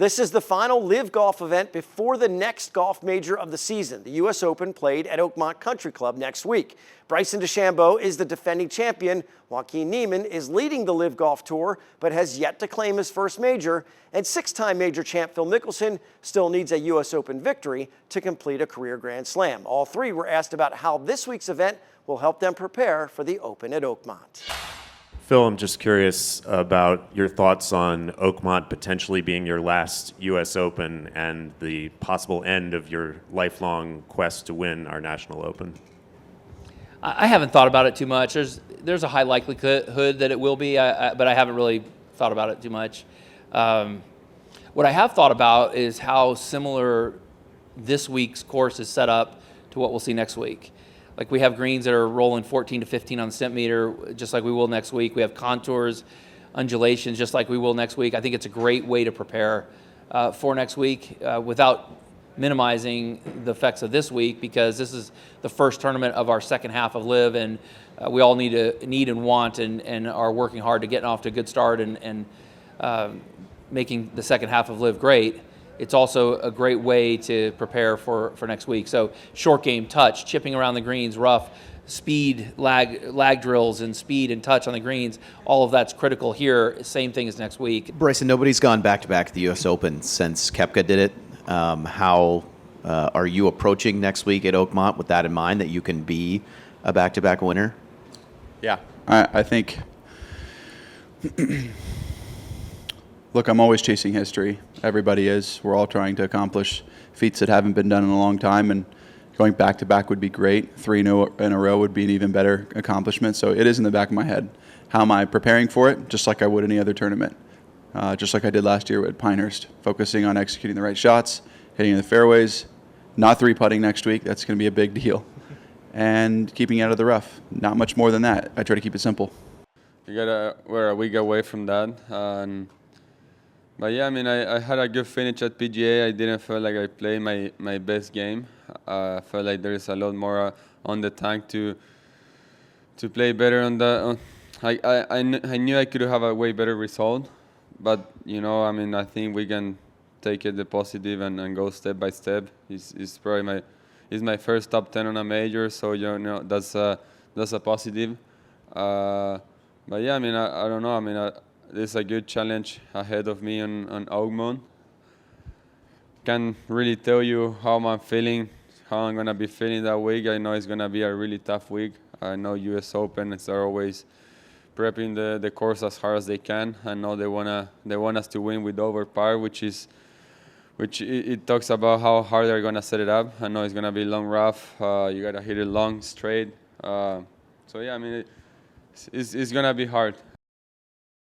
This is the final LIV Golf event before the next golf major of the season. The U.S. Open played at Oakmont Country Club next week. Bryson DeChambeau is the defending champion. Joaquín Niemann is leading the LIV Golf Tour, but has yet to claim his first major. And six-time major champ Phil Mickleson still needs a U.S. Open victory to complete a career Grand Slam. All three were asked about how this week's event will help them prepare for the Open at Oakmont. Phil, I'm just curious about your thoughts on Oakmont potentially being your last U.S. Open and the possible end of your lifelong quest to win our National Open. I haven't thought about it too much. There's a high likelihood that it will be, but I haven't really thought about it too much. What I have thought about is how similar this week's course is set up to what we'll see next week. Like, we have greens that are rolling 14 to 15 on the centimeter, just like we will next week. We have contours, undulations, just like we will next week. I think it's a great way to prepare for next week without minimizing the effects of this week, because this is the first tournament of our second half of LIV, and we all need and want and are working hard to get off to a good start and making the second half of LIV great. It's also a great way to prepare for next week. So short game, touch, chipping around the greens, rough, speed, lag drills, and speed and touch on the greens. All of that's critical here. Same thing as next week. Bryson, nobody's gone back-to-back at the U.S. Open since Koepka did it. How are you approaching next week at Oakmont with that in mind, that you can be a back-to-back winner? Yeah, I think... Look, I'm always chasing history. Everybody is. We're all trying to accomplish feats that haven't been done in a long time, and going back-to-back would be great. 3 in a row would be an even better accomplishment. So it is in the back of my head. How am I preparing for it? Just like I would any other tournament. Just like I did last year at Pinehurst, focusing on executing the right shots, hitting in the fairways, not 3-putting next week. That's going to be a big deal. And keeping out of the rough. Not much more than that. I try to keep it simple. We're a week away from that. But yeah, I mean, I had a good finish at PGA. I didn't feel like I played my best game. I felt like there is a lot more on the tank to play better on the. I knew I could have a way better result, but you know, I mean, I think we can take it the positive and go step by step. It's probably my first top 10 on a major, so you know that's a positive. But yeah, I mean, I don't know. I mean, there's a good challenge ahead of me on Oakmont. Can't really tell you how I'm feeling, how I'm gonna be feeling that week. I know it's gonna be a really tough week. I know U.S. Open are always prepping the course as hard as they can. I know they want us to win with over par, which it talks about how hard they're gonna set it up. I know it's gonna be long rough. You gotta hit it long, straight. So yeah, I mean, it's gonna be hard.